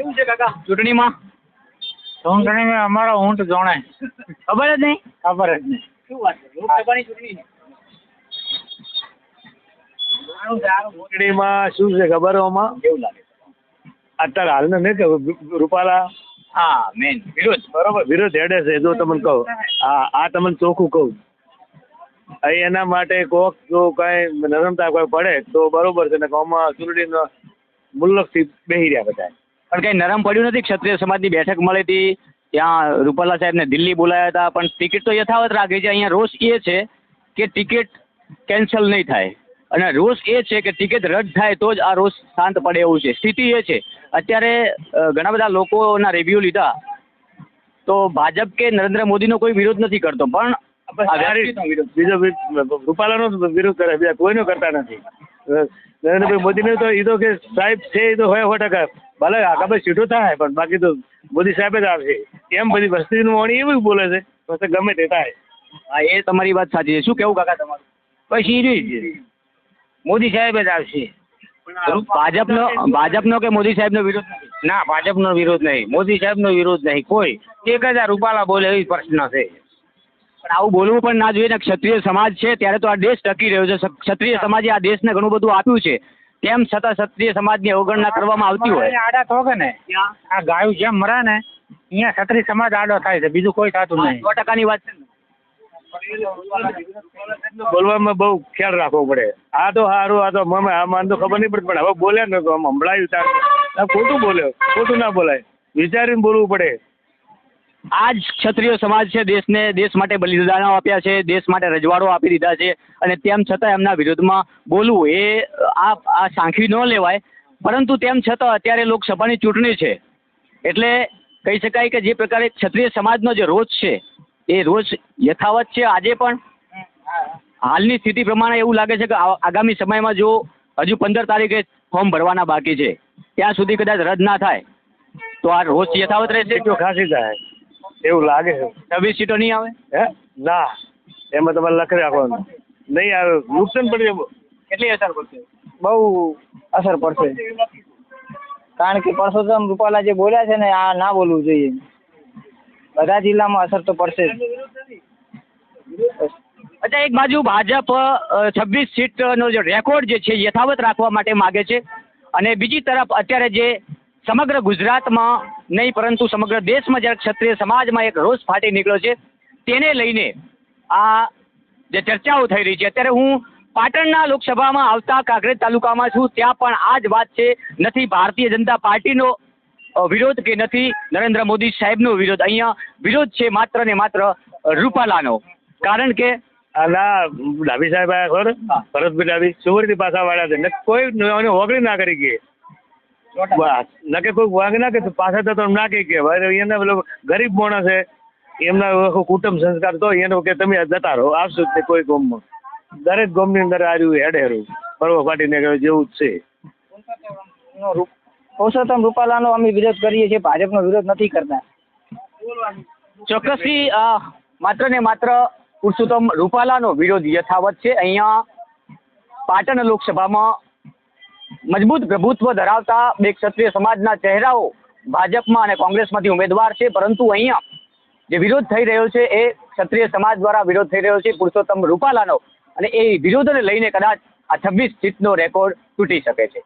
શું છે કાકા ચૂંટણીમાં? ચૂંટણીમાં અમારો ઊંટ જોણે ખબર જ નહીં. ખબર જ નહીં. શું વાત છે? લોકસભાની ચૂંટણી છે. ચૂંટણીમાં શું છે ખબર આમાં કેવું લાગે? અત્યારે હાલને નહીં કે રૂપાલા હા મેન વિરોધ. બરોબર વિરોધ હેડે છે જો તમને કહું. આ તમને ચોખ્ખું કહું અહીં એના માટે કોક જો કઈ નરમતા કોઈ પડે તો બરોબર છે ને આમાં ચૂંટણીનો મુલ્લકથી બેસી રહ્યા બધા. પણ કઈ નરમ પડ્યું નથી. ક્ષત્રિય સમાજની બેઠક મળી હતી, ત્યાં રૂપાલા સાહેબને દિલ્હી બોલાયા હતા, પણ ટિકિટ તો યથાવત રાખી છે. અહીંયા રોષ એ છે કે ટિકિટ કેન્સલ નહીં થાય, અને રોષ એ છે કે ટિકિટ રદ થાય તો જ આ રોષ શાંત પડે એવું છે. સ્થિતિ એ છે. અત્યારે ઘણા બધા લોકોના રિવ્યુ લીધા તો ભાજપ કે નરેન્દ્ર મોદીનો કોઈ વિરોધ નથી કરતો, પણ બીજો રૂપાલાનો વિરોધ કરે, બીજા કોઈનો કરતા નથી. નરેન્દ્રભાઈ મોદીને તો એ તો કે સાહેબ છે એ તો હોય 100%. ભલે આગળ સીધો થાય પણ બાકી તો મોદી સાહેબ જ આવશે એમ બધી વસ્તીનું વાણી એવું બોલે છે. પછી ગમે તે થાય. હા એ તમારી વાત સાચી છે. શું કેવું કાકા તમારું? પછી મોદી સાહેબ જ આવશે. ભાજપનો કે મોદી સાહેબનો વિરોધ નથી? ના, ભાજપનો વિરોધ નહીં, મોદી સાહેબનો વિરોધ નહીં કોઈ. 1000 રૂપાલા બોલે એવી પ્રશ્ન છે. પણ આવું બોલવું પણ ના જોઈએ ને. ક્ષત્રિય સમાજ છે ત્યારે તો આ દેશ ટકી રહ્યો છે. ક્ષત્રિય સમાજે આ દેશને ઘણું બધું આપ્યું છે, તેમ છતાં ક્ષત્રિય સમાજની અવગણના કરવામાં આવતી હોય. આડા થોગે ને આ ગાયું જેમ મરે ને અહીંયા ક્ષત્રિય સમાજ આડો થાય છે, બીજું કોઈ થતું નહીં. 100%ની વાત છે ને. બોલવામાં બહુ ખ્યાલ રાખવો પડે. આ તો સારું, આ તો મને તો ખબર નહીં પડે, પણ હવે બોલ્યા ને તો આમ સંભળાયું તાર ખોટું બોલ્યો. ખોટું ના બોલાય, વિચારીને બોલવું પડે. આ જ ક્ષત્રિય સમાજ છે, દેશ માટે બલિદાનો આપ્યા છે, દેશ માટે રજવાડો આપી દીધા છે, અને તેમ છતાં એમના વિરોધમાં બોલવું એ આ સાંખી ન લેવાય. પરંતુ તેમ છતાં અત્યારે લોકસભાની ચૂંટણી છે એટલે કહી શકાય કે જે પ્રકારે ક્ષત્રિય સમાજનો જે રોષ છે એ રોષ યથાવત છે આજે પણ. હાલની સ્થિતિ પ્રમાણે એવું લાગે છે કે આગામી સમયમાં જો હજુ 15 તારીખે ફોર્મ ભરવાના બાકી છે, ત્યાં સુધી કદાચ રદ ના થાય તો આ રોષ યથાવત રહેશે. તો ખાસી થાય એવું લાગે છે. 26 સીટો નહીં આવે? ના, એમાં તમારે લખી રાખવાનું. નહીં આવે, નુકસાન પડી જાય. કેટલી અસર પડશે? બહુ અસર પડશે, કારણ કે પરસોત્તમ રૂપાલા જે બોલ્યા છે ને આ ના બોલવું જોઈએ. બધા જિલ્લામાં અસર તો પડશે જ. અચ્છા, એક બાજુ ભાજપ 26 સીટનો જે રેકોર્ડ જે છે યથાવત રાખવા માટે માગે છે, અને બીજી તરફ અત્યારે જે સમગ્ર ગુજરાતમાં નહીં પરંતુ સમગ્ર દેશમાં જ્યારે ક્ષત્રિય સમાજમાં એક રોષ ફાટી નીકળ્યો છે તેને લઈને આ જે ચર્ચાઓ થઈ રહી છે. અત્યારે હું પાટણના લોકસભામાં આવતા કાંકરેજ તાલુકામાં છું, ત્યાં પણ આ જ વાત છે. નથી ભારતીય જનતા પાર્ટીનો વિરોધ કે નથી નરેન્દ્ર મોદી સાહેબનો વિરોધ, અહીંયા વિરોધ છે માત્ર ને માત્ર રૂપાલાનો. કારણ કે ના, ડાભી સાહેબ આયા ખબર, ભરતભાઈ ડાભી સુવર્ણી પાછા વાળા છે ને કોઈ હોગળી ના કરી કે ના કે કોઈ વાંગ ના કે પાછા તો ના કે એના પેલો ગરીબ માણસ છે, એમના કુટુંબ સંસ્કાર તો એનો કે તમે જતા રહો, આવશો જ કોઈ ગામમાં. દરેક ગામની અંદર આવ્યું હેડેરું પર્વ ફાટીને જેવું જ છે. પુરુષોત્તમ રૂપાલાનો અમે વિરોધ કરીએ છીએ, ભાજપનો વિરોધ નથી કરતા. ચોક્કસથી માત્ર ને માત્ર પુરુષોત્તમ રૂપાલાનો વિરોધ યથાવત છે. અહીંયા પાટણ લોકસભામાં મજબૂત પ્રભુત્વ ધરાવતા બે ક્ષત્રિય સમાજના ચહેરાઓ ભાજપમાં અને કોંગ્રેસમાંથી ઉમેદવાર છે, પરંતુ અહીંયા જે વિરોધ થઈ રહ્યો છે એ ક્ષત્રિય સમાજ દ્વારા વિરોધ થઈ રહ્યો છે પુરુષોત્તમ રૂપાલાનો, અને એ વિરોધને લઈને કદાચ આ 26 સીટનો રેકોર્ડ તૂટી શકે છે.